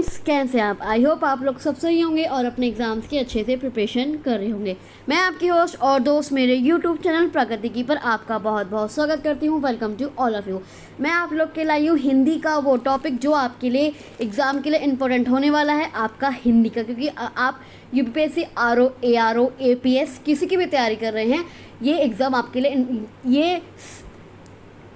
Friends, कैसे हैं आप? आई होप आप लोग सब सही होंगे और अपने एग्ज़ाम्स की अच्छे से प्रिपरेशन कर रहे होंगे। मैं आपकी होस्ट और दोस्त मेरे यूट्यूब चैनल प्रगति की पर आपका बहुत बहुत स्वागत करती हूँ। Welcome to all of you. मैं आप लोग के लाई हूँ हिंदी का वो टॉपिक जो आपके लिए एग्ज़ाम के लिए इम्पोर्टेंट होने वाला है, आपका हिंदी का। क्योंकि आप यूपीएससी, आरओ, एआरओ, एपीएस किसी की भी तैयारी कर रहे हैं, ये एग्ज़ाम आपके लिए, ये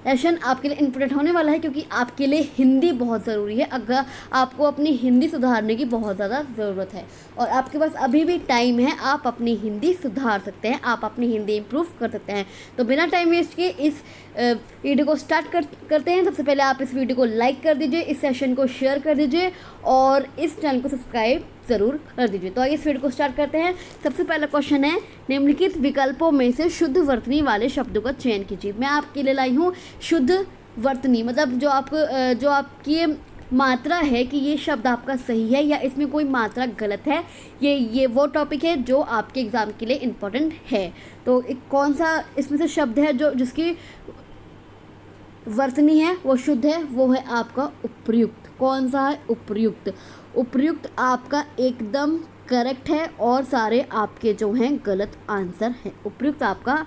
सेशन आपके लिए इम्पोर्टेंट होने वाला है। क्योंकि आपके लिए हिंदी बहुत ज़रूरी है। अगर आपको अपनी हिंदी सुधारने की बहुत ज़्यादा ज़रूरत है और आपके पास अभी भी टाइम है, आप अपनी हिंदी सुधार सकते हैं, आप अपनी हिंदी इम्प्रूव कर सकते हैं। तो बिना टाइम वेस्ट किए इस वीडियो को स्टार्ट करते हैं। सबसे पहले आप इस वीडियो को लाइक कर दीजिए, इस सेशन को शेयर कर दीजिए और इस चैनल को सब्सक्राइब ज़रूर कर दीजिए। तो आइए इस वीडियो को स्टार्ट करते हैं। सबसे पहला क्वेश्चन है, निम्नलिखित विकल्पों में से शुद्ध वर्तनी वाले शब्दों का चयन कीजिए। मैं आपके लिए लाई हूँ शुद्ध वर्तनी, मतलब जो आपकी मात्रा है कि ये शब्द आपका सही है या इसमें कोई मात्रा गलत है। ये वो टॉपिक है जो आपके एग्ज़ाम के लिए इम्पोर्टेंट है। तो कौन सा इसमें से शब्द है जो जिसकी वर्तनी है वो शुद्ध है, वो है आपका उपर्युक्त। कौन सा है? उपर्युक्त। उपर्युक्त आपका एकदम करेक्ट है और सारे आपके जो हैं गलत आंसर हैं। उपर्युक्त आपका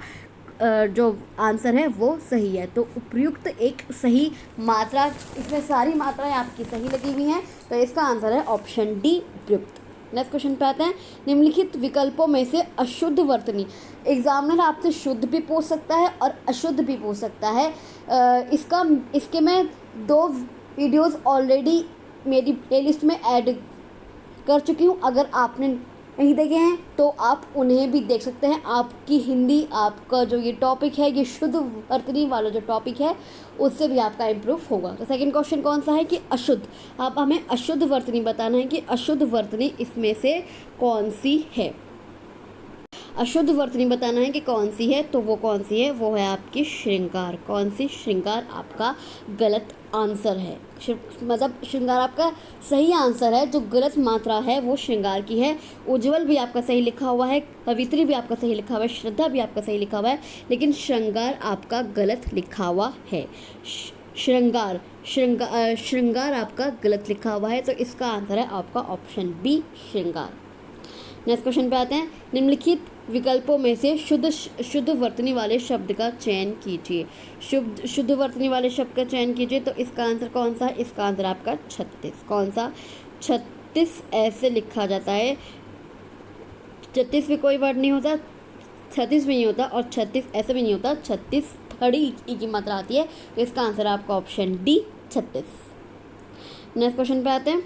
जो आंसर है वो सही है। तो उपर्युक्त एक सही मात्रा, इसमें सारी मात्राएं आपकी सही लगी हुई हैं, तो इसका आंसर है ऑप्शन डी, उपर्युक्त। नेक्स्ट क्वेश्चन पे आते हैं, निम्नलिखित विकल्पों में से अशुद्ध वर्तनी। एग्जामिनर आपसे शुद्ध भी पूछ सकता है और अशुद्ध भी पूछ सकता है। इसके मैं 2 वीडियोस ऑलरेडी मेरी प्लेलिस्ट में ऐड कर चुकी हूँ। अगर आपने नहीं देखे हैं तो आप उन्हें भी देख सकते हैं। आपकी हिंदी, आपका जो ये टॉपिक है, ये शुद्ध वर्तनी वाला जो टॉपिक है, उससे भी आपका इम्प्रूव होगा। तो सेकंड क्वेश्चन कौन सा है कि अशुद्ध। आप हमें अशुद्ध वर्तनी बताना है कि अशुद्ध वर्तनी इसमें से कौन सी है। अशुद्ध वर्तनी बताना है कि कौन सी है, तो वो कौन सी है? वो है आपकी श्रृंगार। कौन सी? श्रृंगार आपका गलत आंसर है। मतलब श्रृंगार आपका सही आंसर है, जो गलत मात्रा है वो श्रृंगार की है। उज्ज्वल भी आपका सही लिखा हुआ है, कवित्री भी आपका सही लिखा हुआ है, श्रद्धा भी आपका सही लिखा हुआ है, लेकिन श्रृंगार आपका गलत लिखा हुआ है। श्रृंगार आपका गलत लिखा हुआ है, तो इसका आंसर है आपका ऑप्शन बी, श्रृंगार। नेक्स्ट क्वेश्चन पे आते हैं, निम्नलिखित विकल्पों में से शुद्ध वर्तनी वाले शब्द का चयन कीजिए। शुद्ध वर्तनी वाले शब्द का चयन कीजिए, तो इसका आंसर कौन सा है? इसका आंसर आपका 36। कौन सा? 36 ऐसे लिखा जाता है। 36 भी कोई वर्ड नहीं होता, 36 भी नहीं होता और 36 ऐसे भी नहीं होता। 36 थर्डी ई की मात्रा आती है, तो इसका आंसर है आपका ऑप्शन डी, 36। नेक्स्ट क्वेश्चन पे आते हैं,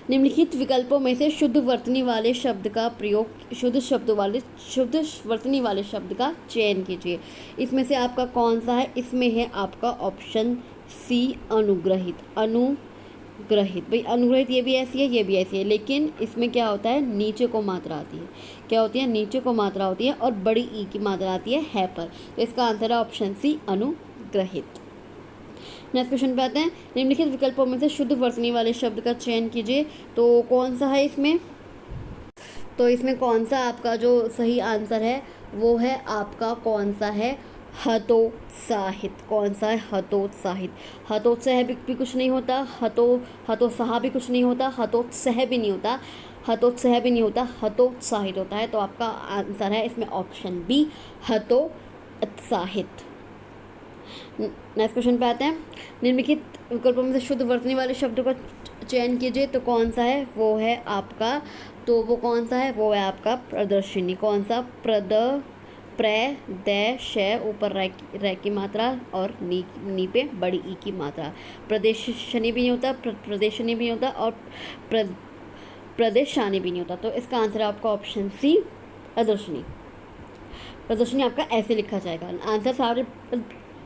निम्नलिखित विकल्पों में से शुद्ध वर्तनी वाले शब्द का प्रयोग, शुद्ध वर्तनी वाले शब्द का चयन कीजिए। इसमें से आपका कौन सा है? इसमें है आपका ऑप्शन सी, अनुग्रहित। अनुग्रहित, भाई अनुग्रहित ये भी ऐसी है, ये भी ऐसी है, लेकिन इसमें क्या होता है? नीचे को मात्रा आती है। क्या होती है? नीचे को मात्रा होती है और बड़ी ई की मात्रा आती है पर। तो इसका आंसर है ऑप्शन सी, अनुग्रहित। नेक्स्ट क्वेश्चन पे आते हैं, निम्नलिखित विकल्पों में से शुद्ध वर्तनी वाले शब्द का चयन कीजिए, तो कौन सा है इसमें? तो इसमें कौन सा आपका जो सही आंसर है वो है आपका कौन सा है? हतोत्साहित। कौन सा है? हतोत्साहित। हतोत्साह भी कुछ नहीं होता, हतोत्साह भी कुछ नहीं होता, हतोत्साह भी नहीं होता, हतोत्साह भी नहीं होता, हतोत्साहित होता है। तो आपका आंसर है इसमें ऑप्शन बी, हतोत्साहित। नेक्स्ट क्वेश्चन पे आते हैं, निम्नलिखित विकल्पों में से शुद्ध वर्तनी वाले शब्दों का चयन कीजिए, तो कौन सा है? वो है आपका, तो वो कौन सा है? वो है आपका प्रदर्शनी। कौन सा? ऊपर रै की मात्रा और नी पे बड़ी ई की मात्रा। प्रदेशनी भी नहीं होता, प्रदेशनी भी नहीं होता और प्रदेशानी भी नहीं होता। तो इसका आंसर है आपका ऑप्शन सी, प्रदर्शनी। प्रदर्शनी आपका ऐसे लिखा जाएगा। आंसर सारे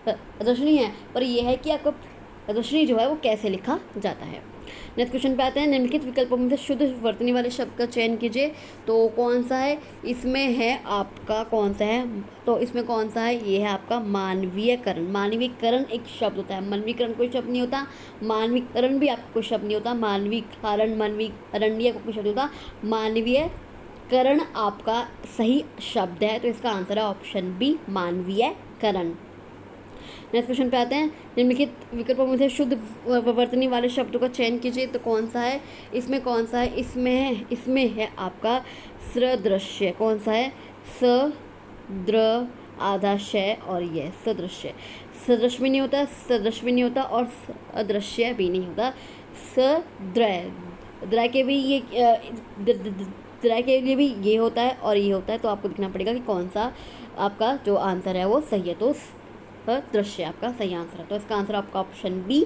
प्रदर्शनी है, पर यह है कि आपको प्रदर्शनी जो है वो कैसे लिखा जाता है। नेक्स्ट क्वेश्चन पे आते हैं, निम्नलिखित विकल्पों में से शुद्ध वर्तनी वाले शब्द का चयन कीजिए, तो कौन सा है? इसमें है आपका कौन सा है? तो इसमें कौन सा है? ये है आपका मानवीयकरण। मानवीकरण एक शब्द होता है, मानवीकरण कोई शब्द नहीं होता, मानवीकरण भी आपका कोई शब्द नहीं होता, मानवीकरण, मानवीकरणीय कोई शब्द होता, मानवीयकरण आपका सही शब्द है। तो इसका आंसर है ऑप्शन बी, मानवीयकरण। नेक्स्ट क्वेश्चन पे आते हैं। निम्नलिखित विकल्पों में से शुद्ध वर्तनी वाले शब्दों का चयन कीजिए, तो कौन सा है, इसमें कौन सा है, इसमें है आपका सदृश्य। कौन सा है, सद्र, आधा शय और ये सदृश्य। सदृश्य भी नहीं होता, सदृश भी नहीं होता और अदृश्य भी नहीं होता। सद्रय, द्रय के भी ये द्रय के लिए भी ये होता है और ये होता है, तो आपको दिखना पड़ेगा कि कौन सा आपका जो आंसर है वो सही है। तो दृश्य आपका सही आंसर है, तो इसका आंसर आपका ऑप्शन बी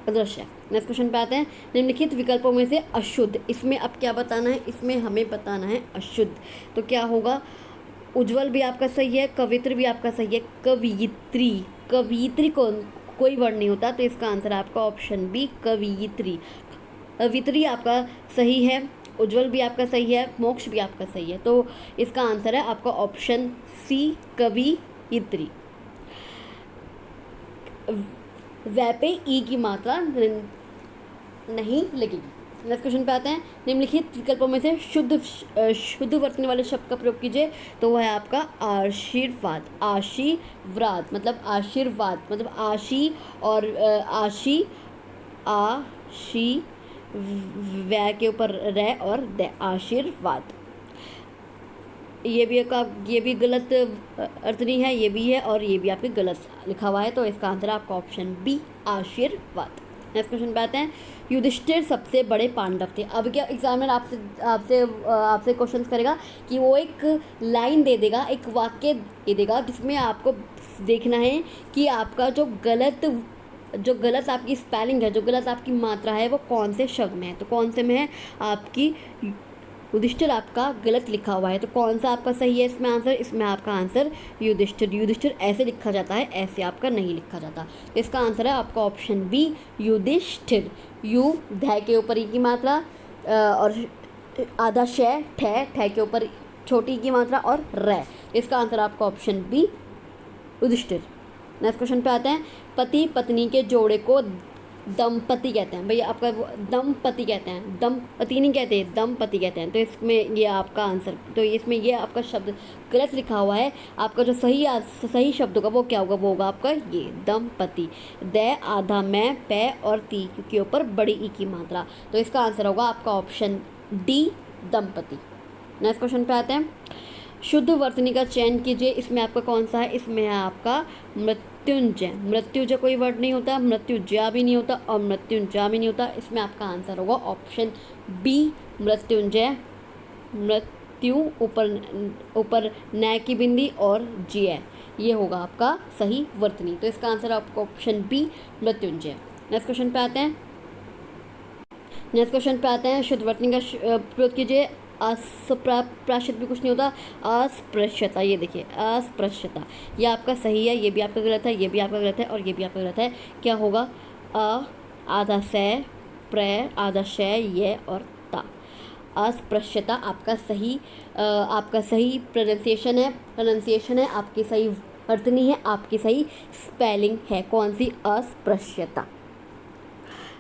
अदृश्य। नेक्स्ट क्वेश्चन पे आते हैं। निम्नलिखित विकल्पों में से अशुद्ध, इसमें अब क्या बताना है, इसमें हमें बताना है अशुद्ध, तो क्या होगा, उज्ज्वल भी आपका सही है, कवित्र भी आपका सही है, कवियत्री, कवियत्री कोई वर्ड नहीं होता, तो इसका आंसर है आपका ऑप्शन बी कवियत्री। कवित्री आपका सही है, उज्ज्वल भी आपका सही है, मोक्ष भी आपका सही है, तो इसका आंसर है आपका ऑप्शन सी कवियत्री। वै पे ई की मात्रा नहीं लगेगी। नेक्स्ट क्वेश्चन पे आते हैं। निम्नलिखित विकल्पों में से शुद्ध वर्तने वाले शब्द का प्रयोग कीजिए, तो वह है आपका आशीर्वाद। आशीर्वाद मतलब आशीर्वाद, मतलब आशी और आशी, आशी वै के ऊपर रै और द, आशीर्वाद। ये भी गलत अर्थ नहीं है, ये भी है और ये भी आपके गलत लिखा हुआ है, तो इसका आंसर आपका ऑप्शन बी आशीर्वाद। नेक्स्ट क्वेश्चन पे आते हैं। युधिष्ठिर सबसे बड़े पांडव थे। अब क्या एग्जामिनर आपसे क्वेश्चंस करेगा कि वो एक लाइन दे देगा, एक वाक्य दे देगा, जिसमें आपको देखना है कि आपका जो गलत आपकी स्पेलिंग है, जो गलत आपकी मात्रा है, वो कौन से शब्द में है। तो कौन से में है, आपकी युधिष्ठिर आपका गलत लिखा हुआ है, तो कौन सा आपका सही है इसमें आंसर, इसमें आपका आंसर युधिष्ठिर ऐसे लिखा जाता है, ऐसे आपका नहीं लिखा जाता, तो इसका आंसर है आपका ऑप्शन बी युधिष्ठिर। यू ध के ऊपर ई की मात्रा और आधा शय ठे के ऊपर छोटी की मात्रा और रै, इसका आंसर आपका option B Yudhishthir. Next question पे आते हैं। पति पत्नी के जोड़े को दंपति कहते हैं। भैया आपका दंपति कहते हैं, दंपति नहीं कहते, दंपति कहते हैं, तो इसमें ये आपका आंसर, तो इसमें ये आपका शब्द गलत लिखा हुआ है। आपका जो सही शब्द होगा वो क्या होगा, वो होगा आपका ये दंपति। द आधा मैं पै और ती के ऊपर बड़ी ई की मात्रा, तो इसका आंसर होगा आपका ऑप्शन डी दंपति। नेक्स्ट क्वेश्चन पे आते हैं। शुद्ध वर्तनी का चयन कीजिए, इसमें आपका कौन सा है, इसमें है आपका मृत्युंजय। मृत्युंजय कोई वर्ड नहीं होता, मृत्युंजय भी नहीं होता और मृत्युंजय भी नहीं होता, इसमें आपका आंसर होगा ऑप्शन बी मृत्युंजय। मृत्यु ऊपर न की बिंदी और जय, ये होगा आपका सही वर्तनी, तो इसका आंसर आपका option B Mrityunjay. Next question पे आते हैं। शुद्ध वर्तनी का प्रयोग कीजिए। अस्पृश्यता भी कुछ नहीं होता, अस्पृश्यता, ये देखिए अस्पृश्यता, ये आपका सही है, ये भी आपका गलत है, ये भी आपका गलत है और ये भी आपका गलत है। क्या होगा, आधा से प्र आधा शय ये और ता। अस्पृश्यता आपका सही प्रोनाउंसिएशन है, आपकी सही वर्तनी है, आपकी सही स्पेलिंग है। कौन सी, अस्पृश्यता,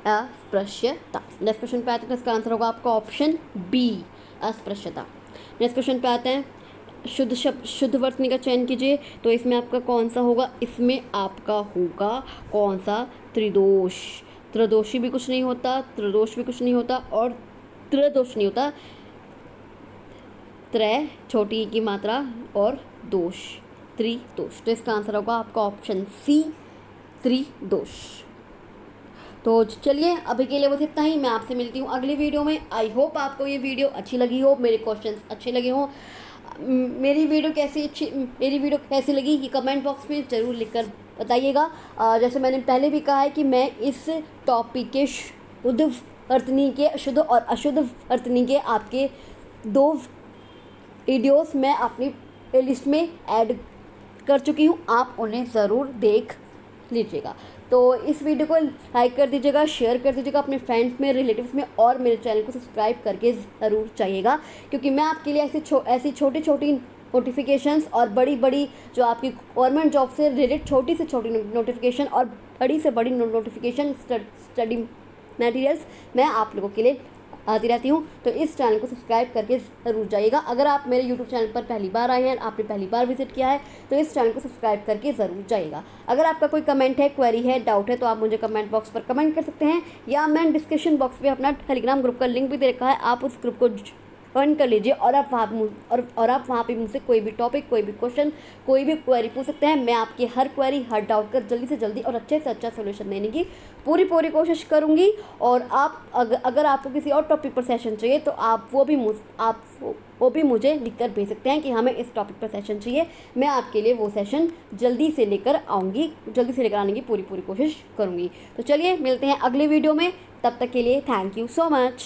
अस्पृश्यता। नेक्स्ट क्वेश्चन पे आते हैं, इसका आंसर होगा आपका ऑप्शन बी अस्पृश्यता। नेक्स्ट क्वेश्चन पे आते हैं। शुद्ध वर्तनी का चयन कीजिए, तो इसमें आपका कौन सा होगा, इसमें आपका होगा कौन सा, त्रिदोष। त्रिदोषी भी कुछ नहीं होता, त्रिदोष भी कुछ नहीं होता और त्रिदोष नहीं होता, त्रय छोटी की मात्रा और दोष, त्रिदोष, तो इसका आंसर होगा आपका ऑप्शन सी त्रिदोष। तो चलिए अभी के लिए बस इतना ही, मैं आपसे मिलती हूँ अगली वीडियो में। आई होप आपको ये वीडियो अच्छी लगी हो, मेरे क्वेश्चंस अच्छे लगे हों। मेरी वीडियो कैसी लगी ये कमेंट बॉक्स में ज़रूर लिखकर बताइएगा। जैसे मैंने पहले भी कहा है कि मैं इस टॉपिक के शुद्ध वर्तनी के शुद्ध और अशुद्ध वर्तनी के आपके 2 वीडियोस मैं अपनी प्लेलिस्ट में ऐड कर चुकी हूँ, आप उन्हें ज़रूर देख लीजिएगा। तो इस वीडियो को लाइक कर दीजिएगा, शेयर कर दीजिएगा अपने फ्रेंड्स में, रिलेटिव्स में, और मेरे चैनल को सब्सक्राइब करके ज़रूर चाहिएगा, क्योंकि मैं आपके लिए ऐसी छोटी छोटी नोटिफिकेशंस और बड़ी बड़ी जो आपकी गवर्नमेंट जॉब से रिलेटेड छोटी से छोटी नोटिफिकेशन और बड़ी से बड़ी नोटिफिकेशन स्टडी मटेरियल्स मैं आप लोगों के लिए आती रहती हूँ, तो इस चैनल को सब्सक्राइब करके ज़रूर जाइएगा। अगर आप मेरे यूट्यूब चैनल पर पहली बार आए हैं, आपने पहली बार विजिट किया है, तो इस चैनल को सब्सक्राइब करके ज़रूर जाइएगा। अगर आपका कोई कमेंट है, क्वेरी है, डाउट है, तो आप मुझे कमेंट बॉक्स पर कमेंट कर सकते हैं, या मैं डिस्क्रिप्शन बॉक्स में अपना टेलीग्राम ग्रुप का लिंक भी दे रखा है, आप उस ग्रुप को ज्वाइन कर लीजिए और आप वहाँ पे मुझसे कोई भी टॉपिक, कोई भी क्वेश्चन, कोई भी क्वेरी पूछ सकते हैं। मैं आपकी हर क्वेरी, हर डाउट का जल्दी से जल्दी और अच्छे से अच्छा सोल्यूशन देने की पूरी कोशिश करूँगी। और आप अगर आपको किसी और टॉपिक पर सेशन चाहिए, तो आप वो भी मुझे लिखकर भेज सकते हैं कि हमें इस टॉपिक पर सेशन चाहिए। मैं आपके लिए वो सेशन जल्दी से लेकर आने की पूरी कोशिश करूँगी। तो चलिए मिलते हैं अगले वीडियो में, तब तक के लिए थैंक यू सो मच।